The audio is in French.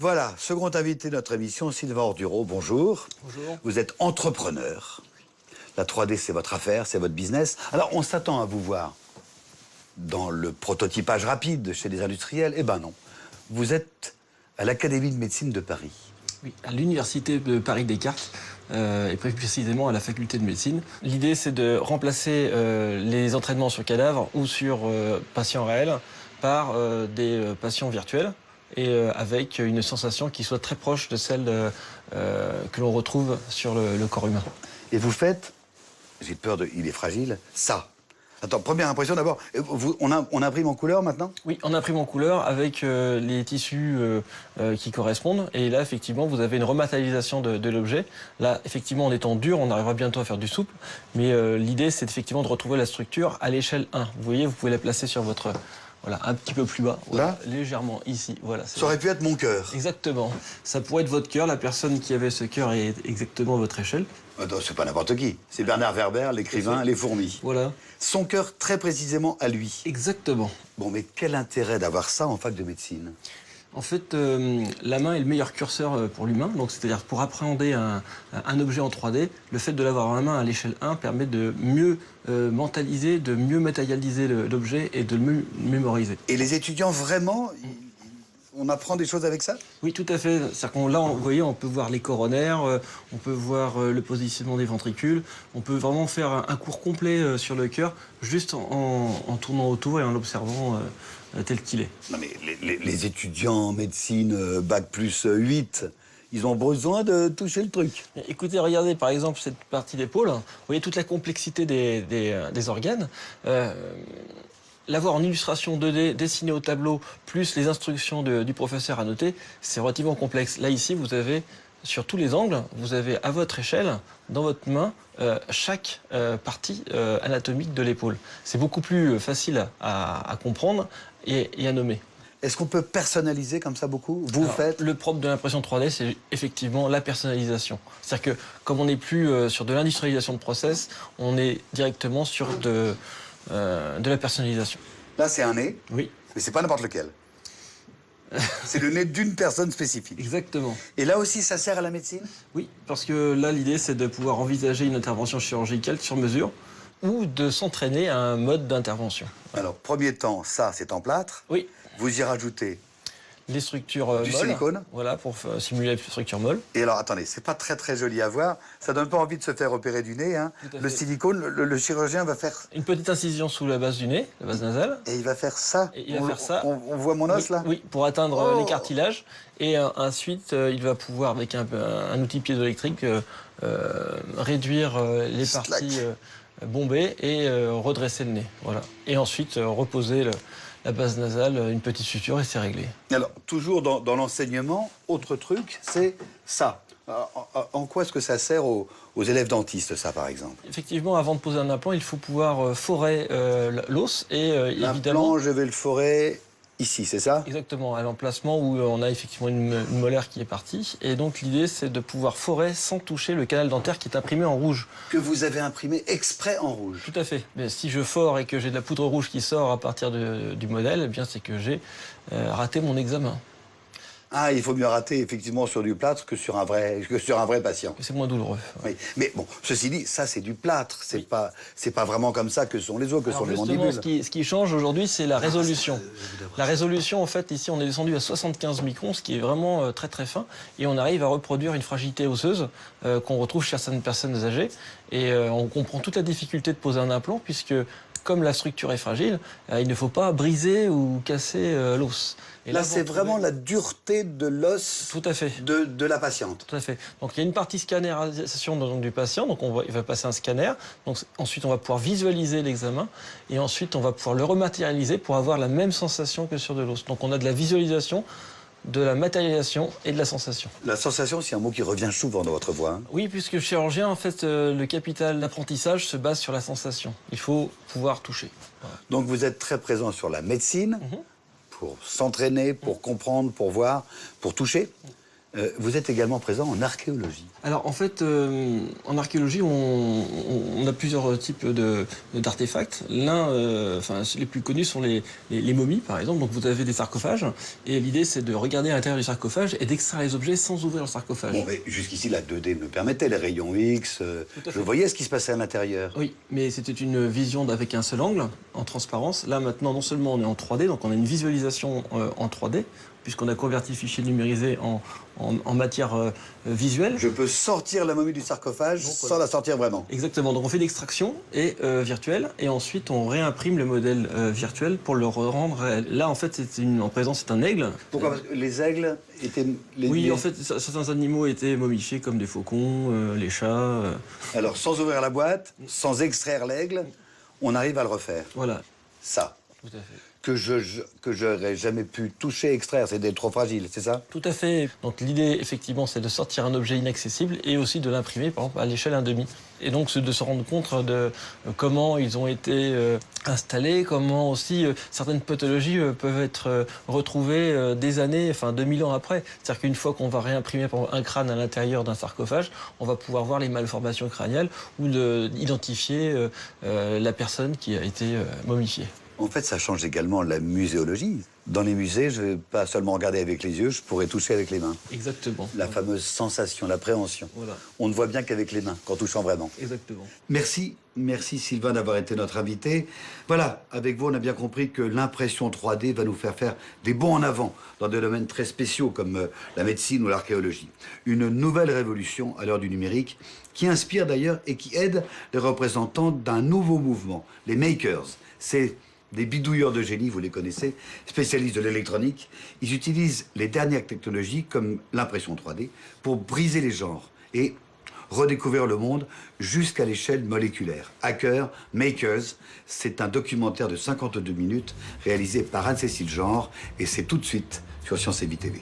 Voilà, second invité de notre émission, Sylvain Orduro, bonjour. Bonjour. Vous êtes entrepreneur. La 3D, c'est votre affaire, c'est votre business. Alors, on s'attend à vous voir dans le prototypage rapide chez les industriels. Eh ben non. Vous êtes à l'Académie de médecine de Paris. Oui, à l'Université de Paris-Descartes, et plus précisément à la faculté de médecine. L'idée, c'est de remplacer les entraînements sur cadavres ou sur patients réels par des patients virtuels et avec une sensation qui soit très proche de celle que l'on retrouve sur le corps humain. Et vous faites, j'ai peur de... Il est fragile, ça. Attends, première impression d'abord, on imprime en couleur maintenant? Oui, on imprime en couleur avec les tissus qui correspondent. Et là, effectivement, vous avez une rematérialisation de l'objet. Là, effectivement, en étant dur, on arrivera bientôt à faire du souple. Mais l'idée, c'est effectivement de retrouver la structure à l'échelle 1. Vous voyez, vous pouvez la placer sur votre... Voilà, un petit peu plus bas. Voilà, là légèrement, ici. Voilà, ça aurait pu être mon cœur. Exactement. Ça pourrait être votre cœur. La personne qui avait ce cœur est exactement à votre échelle. C'est pas n'importe qui. C'est Bernard Werber, l'écrivain Les Fourmis. Voilà. Son cœur très précisément à lui. Exactement. Bon, mais quel intérêt d'avoir ça en fac de médecine? En fait, la main est le meilleur curseur pour l'humain. Donc, c'est-à-dire pour appréhender un objet en 3D, le fait de l'avoir en main à l'échelle 1 permet de mieux mentaliser, de mieux matérialiser l'objet et de le mieux mémoriser. Et les étudiants, vraiment, on apprend des choses avec ça? Oui, tout à fait. Là, vous voyez, on peut voir les coronaires, on peut voir le positionnement des ventricules. On peut vraiment faire un cours complet sur le cœur, juste en tournant autour et en l'observant tel qu'il est. Non, mais les étudiants en médecine, bac plus 8, ils ont besoin de toucher le truc. Écoutez, regardez par exemple cette partie d'épaule. Vous voyez toute la complexité des organes. L'avoir en illustration 2D, dessinée au tableau, plus les instructions du professeur à noter, c'est relativement complexe. Là, ici, vous avez, sur tous les angles, vous avez à votre échelle, dans votre main, chaque partie anatomique de l'épaule. C'est beaucoup plus facile à comprendre et à nommer. Est-ce qu'on peut personnaliser comme ça beaucoup? Vous faites? Le propre de l'impression 3D, c'est effectivement la personnalisation. C'est-à-dire que comme on n'est plus sur de l'industrialisation de process, on est directement sur de la personnalisation. Là, c'est un nez. Oui. Mais c'est pas n'importe lequel. C'est le nez d'une personne spécifique. Exactement. Et là aussi, ça sert à la médecine? Oui, parce que là, l'idée, c'est de pouvoir envisager une intervention chirurgicale sur mesure ou de s'entraîner à un mode d'intervention. Alors, premier temps, ça, c'est en plâtre. Oui. Vous y rajoutez les structures du molles. silicone. Voilà, pour simuler les structures molles. Et alors, attendez, c'est pas très très joli à voir. Ça donne pas envie de se faire opérer du nez. Hein. Le silicone, le chirurgien va faire... Une petite incision sous la base du nez, la base nasale. Et il va faire ça. Et il va faire ça. On voit mon os, oui, là? Oui, pour atteindre les cartilages. Et ensuite, il va pouvoir, avec un outil piézoélectrique, réduire les parties bombées et redresser le nez. Voilà. Et ensuite, reposer la base nasale, une petite suture et c'est réglé. Alors, toujours dans l'enseignement, autre truc, c'est ça. En quoi est-ce que ça sert aux élèves dentistes, ça, par exemple? Effectivement, avant de poser un implant, il faut pouvoir forer l'os et évidemment... L'implant, je vais le forer ici, c'est ça? Exactement, à l'emplacement où on a effectivement une molaire qui est partie. Et donc, l'idée, c'est de pouvoir forer sans toucher le canal dentaire qui est imprimé en rouge. Que vous avez imprimé exprès en rouge? Tout à fait. Mais si je fore et que j'ai de la poudre rouge qui sort à partir du modèle, eh bien, c'est que j'ai raté mon examen. Ah, il faut mieux rater effectivement sur du plâtre que sur un vrai patient. C'est moins douloureux. Oui. Mais bon, ceci dit, ça c'est du plâtre. C'est pas vraiment comme ça que sont les os, que sont les mandibules. Ce qui change aujourd'hui, c'est la résolution. La résolution, en fait, ici, on est descendu à 75 microns, ce qui est vraiment très très fin, et on arrive à reproduire une fragilité osseuse qu'on retrouve chez certaines personnes âgées. Et on comprend toute la difficulté de poser un implant, puisque comme la structure est fragile, il ne faut pas briser ou casser l'os. Et là, c'est vraiment la dureté de l'os. Tout à fait. De la patiente. Tout à fait. Donc il y a une partie scannérisation du patient, donc il va passer un scanner. Donc ensuite on va pouvoir visualiser l'examen et ensuite on va pouvoir le rematérialiser pour avoir la même sensation que sur de l'os. Donc on a de la visualisation, de la matérialisation et de la sensation. La sensation, c'est un mot qui revient souvent dans votre voix. Hein. Oui, puisque le chirurgien, en fait, le capital d'apprentissage se base sur la sensation. Il faut pouvoir toucher. Voilà. Donc vous êtes très présent sur la médecine, pour s'entraîner, pour comprendre, pour voir, pour toucher. Vous êtes également présent en archéologie. Alors en fait, en archéologie, on a plusieurs types d'artefacts. L'un, les plus connus sont les momies, par exemple. Donc vous avez des sarcophages, et l'idée c'est de regarder à l'intérieur du sarcophage et d'extraire les objets sans ouvrir le sarcophage. Bon, mais jusqu'ici, la 2D me permettait, les rayons X, je voyais ce qui se passait à l'intérieur. Oui, mais c'était une vision avec un seul angle, en transparence. Là maintenant, non seulement on est en 3D, donc on a une visualisation en 3D, puisqu'on a converti fichier numérisé en matière visuelle. Je peux sortir la momie du sarcophage sans la sortir vraiment. Exactement, donc on fait l'extraction virtuelle, et ensuite on réimprime le modèle virtuel pour le rendre réel. Là en fait, en présence, c'est un aigle. Pourquoi? Parce que les aigles étaient... Oui, en fait, certains animaux étaient momifiés, comme des faucons, les chats. Alors, sans ouvrir la boîte, sans extraire l'aigle, on arrive à le refaire. Voilà. Ça. Tout à fait. Que j'aurais jamais pu toucher, extraire, c'était trop fragile, c'est ça? Tout à fait. Donc l'idée, effectivement, c'est de sortir un objet inaccessible et aussi de l'imprimer, par exemple, à l'échelle 1/2. Et donc de se rendre compte de comment ils ont été installés, comment aussi certaines pathologies peuvent être retrouvées des années, 2000 ans après. C'est-à-dire qu'une fois qu'on va réimprimer par exemple, un crâne à l'intérieur d'un sarcophage, on va pouvoir voir les malformations crâniennes ou identifier la personne qui a été momifiée. En fait, ça change également la muséologie. Dans les musées, je ne vais pas seulement regarder avec les yeux, je pourrais toucher avec les mains. Exactement. La fameuse sensation, l'appréhension. Voilà. On ne voit bien qu'avec les mains, qu'en touchant vraiment. Exactement. Merci Sylvain d'avoir été notre invité. Voilà, avec vous, on a bien compris que l'impression 3D va nous faire des bonds en avant dans des domaines très spéciaux comme la médecine ou l'archéologie. Une nouvelle révolution à l'heure du numérique qui inspire d'ailleurs et qui aide les représentants d'un nouveau mouvement, les makers. C'est des bidouilleurs de génie, vous les connaissez, spécialistes de l'électronique. Ils utilisent les dernières technologies comme l'impression 3D pour briser les genres et redécouvrir le monde jusqu'à l'échelle moléculaire. Hackers, Makers, c'est un documentaire de 52 minutes réalisé par Anne-Cécile Genre et c'est tout de suite sur Science et Vie TV.